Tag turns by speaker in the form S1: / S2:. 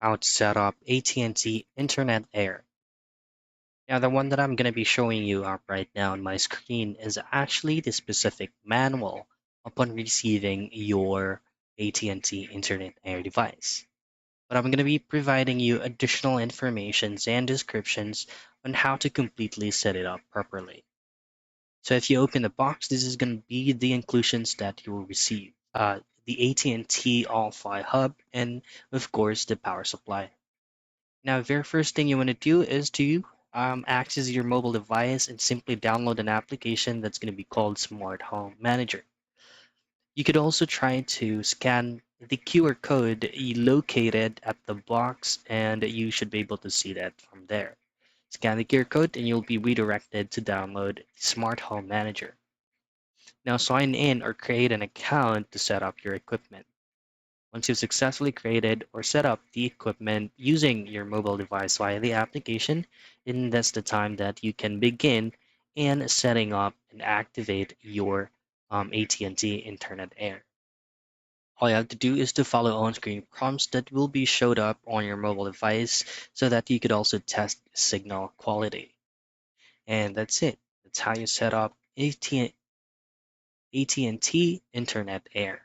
S1: how to set up AT&T Internet Air. Now, the one that I'm going to be showing you up right now on my screen is actually the specific manual upon receiving your AT&T Internet Air device. But I'm going to be providing you additional informations and descriptions on how to completely set it up properly. So if you open the box, this is going to be the inclusions that you will receive. The AT&T All-Fi hub, and of course the power supply. Now, the very first thing you want to do is to access your mobile device and simply download an application that's going to be called Smart Home Manager. You could also try to scan the QR code located at the box, and you should be able to see that from there. Scan the QR code, and you'll be redirected to download Smart Home Manager. Now, sign in or create an account to set up your equipment. Once you've successfully created or set up the equipment using your mobile device via the application, then that's the time that you can begin in setting up and activate your AT&T Internet Air. All you have to do is to follow on-screen prompts that will be showed up on your mobile device so that you could also test signal quality. And that's it. That's how you set up AT&T Internet Air.